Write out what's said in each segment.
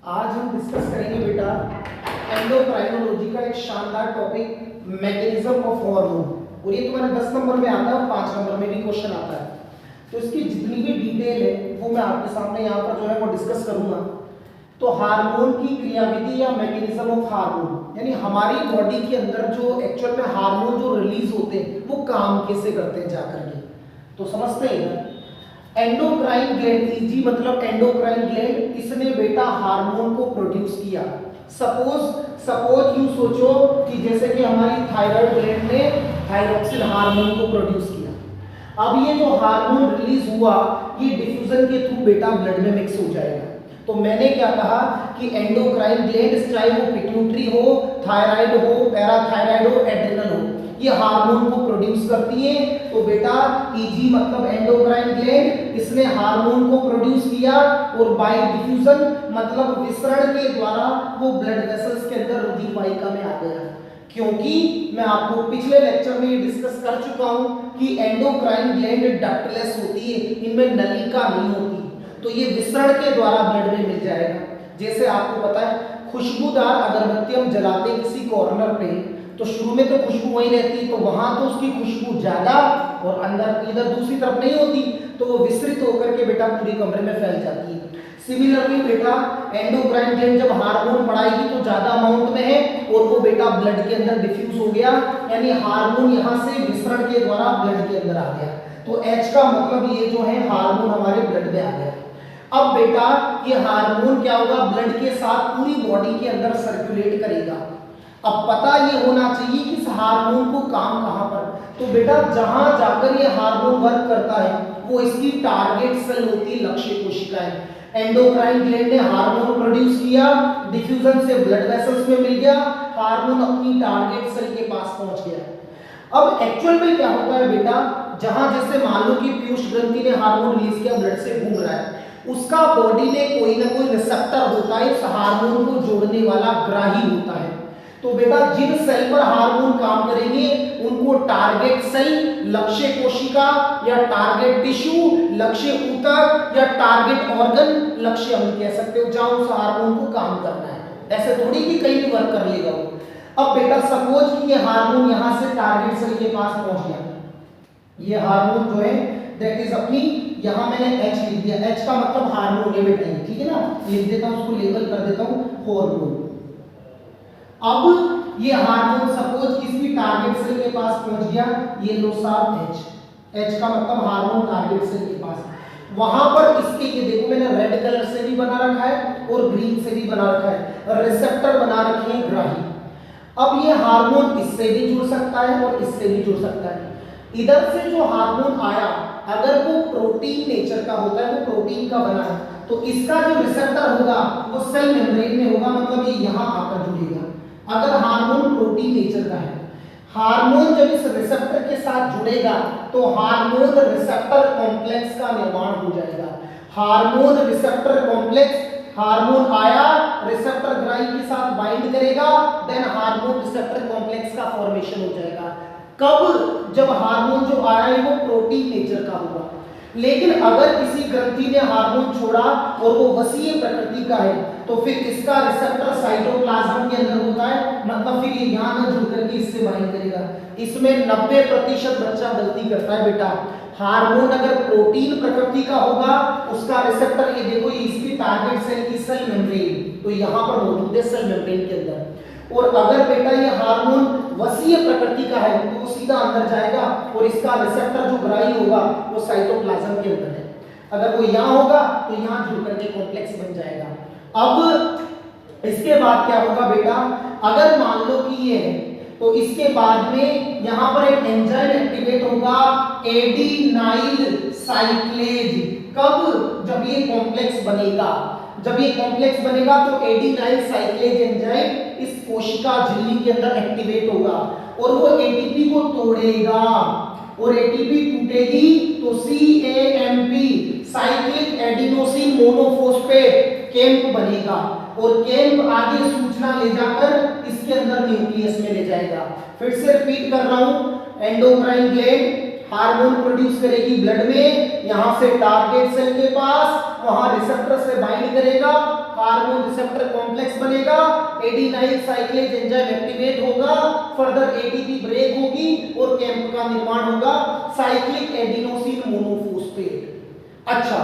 आज हम डिस्कस करेंगे बेटा एंडोक्राइनोलॉजी का एक शानदार टॉपिक मैकेनिज्म ऑफ हार्मोन। और ये तुम्हारे 10 नंबर में आता है और 5 नंबर में भी क्वेश्चन आता है। तो इसकी जितनी भी डिटेल है वो मैं आपके सामने यहाँ पर जो है वो डिस्कस करूंगा। तो हार्मोन की क्रियाविधि या मैकेनिज्म ऑफ हार्मोन यानी हमारी बॉडी के अंदर जो एक्चुअल में हार्मोन जो रिलीज होते हैं वो काम कैसे करते हैं जाकर के, तो समझते हैं ना। एंडोक्राइन ग्लैंड, ईजी मतलब एंडोक्राइन ग्लैंड, इसने बेटा हार्मोन को प्रोड्यूस किया। सपोज यू सोचो कि जैसे कि हमारी थायराइड ग्लैंड ने थायरोक्सिन हार्मोन को प्रोड्यूस किया। अब ये जो हार्मोन रिलीज हुआ ये डिफ्यूजन के थ्रू बेटा ब्लड में मिक्स हो जाएगा। तो मैंने क्या कहा कि एंडोक्राइन ग्लैंड चाहे वो पिट्यूटरी हो, थायराइड हो, पैराथायराइड हो, एड्रिनल हो, ये हार्मोन को प्रोड्यूस करती है। तो बेटा ईजी मतलब एंडोक्राइन ग्लैंड, इसने हार्मोन को प्रोड्यूस किया और बाय डिफ्यूजन मतलब विसरण के द्वारा वो ब्लड वेसल्स के अंदर रुधिर वाहिका में आ गया। क्योंकि मैं आपको पिछले लेक्चर में ये डिस्कस कर चुका हूं कि एंडोक्राइन ग्लैंड डक्टलेस होती है, इनमें नलिका नहीं होती, तो ये विसरण के द्वारा ब्लड में मिल जाएगा। जैसे आपको पता है खुशबूदार अगरबत्ती हम जलाते हैं किसी कॉर्नर पे, तो शुरू में तो खुशबू वहीं रहती है, तो वहां तो उसकी खुशबू ज्यादा और अंदर इधर दूसरी तरफ नहीं होती, तो वो विस्तृत होकर के बेटा पूरे कमरे में फैल जाती है। सिमिलरली बेटा एंडोक्राइन ग्लैंड जब हार्मोन बढ़ाएगी तो ज्यादा अमाउंट में है और वो बेटा ब्लड के अंदर डिफ्यूज हो गया, यानी हार्मोन यहाँ से विसरण के द्वारा ब्लड के अंदर आ गया। तो H का मतलब ये जो है हार्मोन हमारे ब्लड में आ गया। अब बेटा ये हार्मोन क्या होगा, ब्लड के साथ पूरी बॉडी के अंदर सर्कुलेट करेगा। अब पता ये होना चाहिए कि इस हार्मोन को काम कहां पर, तो बेटा जहां जाकर ये हार्मोन वर्क करता है वो इसकी टारगेट सेल होती है, लक्ष्य कोशिकाएं। एंडोक्राइन ग्लैंड ने हार्मोन प्रोड्यूस किया, डिफ्यूजन से ब्लड वेसल्स में मिल गया, हार्मोन अपनी टारगेट सेल के पास पहुंच गया। अब एक्चुअल में क्या होता है बेटा, जहां जैसे मान लो कि पीयूष ग्रंथि ने हार्मोन रिलीज किया, ब्लड से घूम रहा है, उसका बॉडी में कोई ना कोई रिसेप्टर होता है, इस हार्मोन को जोड़ने वाला ग्राही होता है। तो बेटा जिन सेल पर हार्मोन काम करेंगे उनको टारगेट सेल, लक्ष्य कोशिका या टारगेट टिश्यू, लक्ष्य ऊतक या टारगेट ऑर्गन, लक्ष्य अंग कह सकते हो, जहां उस हार्मोन को काम करना है। ऐसे थोड़ी कि कहीं भी वर्क कर लेगा वो। अब बेटा सपोज कि ये हार्मोन यहां से टारगेट सेल के पास पहुंच गया, ये हार्मोन जो है दैट इज अपनी, यहां मैंने H लिख दिया, H का मतलब हार्मोन है बेटा, ठीक है ना, लिख देता हूं, उसको लेबल कर देता हूं हार्मोन। अब ये हार्मोन सपोज किसी टारगेट सेल के पास पहुंच गया, ये लो साहब H का मतलब हार्मोन टारगेट सेल के पास, वहां पर इसके ये देखो मैंने रेड कलर से भी बना रखा है और ग्रीन से भी बना रखा है, रिसेप्टर बना रखे हैं ग्राही। अब ये हार्मोन इससे भी जुड़ सकता है और इससे भी जुड़ सकता है। इधर से जो हार्मोन आया अगर वो प्रोटीन नेचर का होता है, वो प्रोटीन का बना है, तो इसका जो रिसेप्टर होगा वो सेल मेम्ब्रेन में होगा, मतलब ये यहां आकर जुड़ेगा। अगर हार्मोन प्रोटीन नेचर का है, हार्मोन जब इस रिसेप्टर के साथ जुड़ेगा तो हार्मोन रिसेप्टर कॉम्प्लेक्स का निर्माण हो जाएगा। हार्मोन रिसेप्टर कॉम्प्लेक्स, हार्मोन आया रिसेप्टर ग्राही के साथ बाइंड करेगा, देन हार्मोन रिसेप्टर कॉम्प्लेक्स का फॉर्मेशन हो जाएगा। कब, जब हार्मोन जो आया है वो प्रोटीन नेचर का होगा। लेकिन अगर किसी ग्रंथि ने हार्मोन छोड़ा और वो वसीय प्रकृति का है तो फिर इसका रिसेप्टर साइटोप्लाज्म के अंदर होता है, मतलब फिर ये यहां न जुड़ करके इससे बाइंड करेगा। इसमें 90% बच्चा गलती करता है बेटा। हार्मोन अगर प्रोटीन प्रकृति का होगा उसका रिसेप्टर ये देखो, ये इसकी टारगेट सेल की सेल मेम्ब्रेन, तो यहां पर मौजूद है सेल मेम्ब्रेन के अंदर। और अगर बेटा ये हार्मोन वसीय प्रकृति का है तो वो सीधा अंदर जाएगा और इसका रिसेप्टर जो ग्राही होगा वो साइटोप्लाज्म के अंदर है। अगर वो यहां होगा तो यहां जुड़ करके कॉम्प्लेक्स बन जाएगा। अब इसके बाद क्या होगा बेटा, अगर मान लो कि ये है तो इसके बाद में यहां पर एक एंजाइम एक्टिवेट होगा, एडिनाइल साइक्लेज। कब, जब ये कॉम्प्लेक्स बनेगा, जब ये कॉम्प्लेक्स बनेगा तो एडिनाइल साइक्लेज एंजाइम इस कोशिका झिल्ली के अंदर एक्टिवेट होगा और वो एटीपी को तोड़ेगा और एटीपी टूटेगी तो CAMP cyclic adenosine monophosphate cAMP बनेगा और केम्प आगे सूचना ले जाकर इसके अंदर न्यूक्लियस में ले जाएगा। फिर से रिपीट कर रहा हूं, एंडोक्राइन ग्लैंड हार्मोन प्रोड्यूस करेगी ब्लड में, यहां से टारगेट सेल के पास, वहां रिसेप्टर से बाइंड करेगा, हार्मोन रिसेप्टर कॉम्प्लेक्स बनेगा, एडिनाइल साइक्लेज एंजाइम एक्टिवेट होगा, फर्दर एटीपी ब्रेक होगी और कैंप का निर्माण होगा साइक्लिक एडिनोसिन मोनोफॉस्फेट। अच्छा,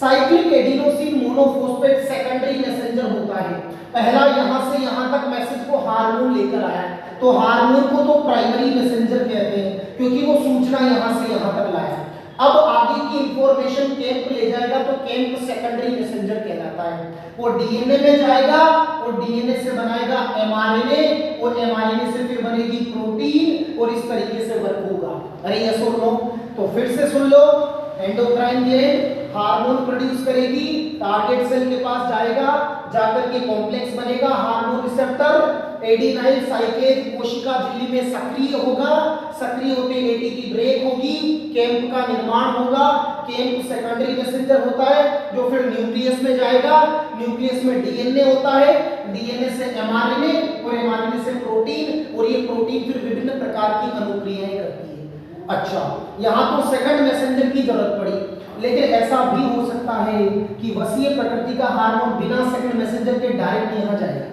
cyclic adenosine monophosphate secondary messenger होता है। पहला यहां से यहां तक मैसेज को हार्मोन लेकर आया, तो हार्मोन को तो प्राइमरी मैसेंजर कहते हैं क्योंकि वो सूचना यहां से यहां तक लाया। अब आगे की इंफॉर्मेशन कैंप ले जाएगा तो कैंप सेकेंडरी मैसेंजर कहलाता है। वो डीएनए में जाएगा और डीएनए से बनाएगा एमआरएनए और एमआरएनए से फिर बनेगी प्रोटीन और इस तरीके से वर्क होगा। अरे ये सुन लो, तो फिर से सुन लो, एंडोक्राइन ग्लैंड हार्मोन प्रोड्यूस करेगी, टारगेट सेल के पास जाएगा, जाकर के कॉम्प्लेक्स बनेगा हार्मोन रिसेप्टर, एडिनाइल साइक्लेज कोशिका झिल्ली में सक्रिय होगा, सक्रिय होते एटीपी ब्रेक होगी, कैंप का निर्माण होगा। कैंप सेकेंडरी मैसेंजर होता है जो फिर न्यूक्लियस में जाएगा, न्यूक्लियस में डीएनए होता है, डीएनए से एमआरएनए और एमआरएनए से प्रोटीन और ये प्रोटीन फिर विभिन्न प्रकार की अनुक्रियाएं करती है। अच्छा, यहाँ तो सेकंड मैसेंजर की जरूरत पड़ी, लेकिन ऐसा भी हो सकता है कि वसीय प्रकृति का हार्मोन बिना सेकंड मैसेंजर के डायरेक्ट यहाँ जाएगा,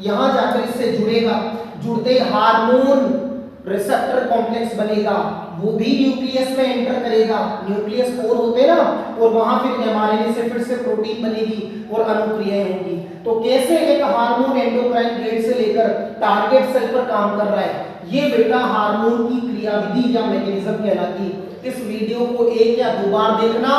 यहाँ जाकर इससे जुड़ेगा, जुड़ते हार्मोन रिसेप्टर कॉम्प्लेक्स बनेगा, वो भी न्यूक्लियस में एंटर करेगा, न्यूक्लियस कोर होते ना, और वहां फिर एमआरएनए से फिर से प्रोटीन बनेगी और अनुक्रियाएं होंगी। तो कैसे एक हार्मोन एंडोक्राइन ग्लैंड से लेकर टारगेट सेल पर काम कर रहा है, ये बेटा हार्मोन की क्रियाविधि या मैकेनिज्म कहलाती है। इस वीडियो को एक या दो बार देखना,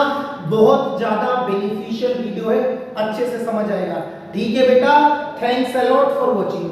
बहुत ज्यादा बेनिफिशियल वीडियो है, अच्छे से समझ आएगा। ठीक है बेटा, thanks a lot for watching.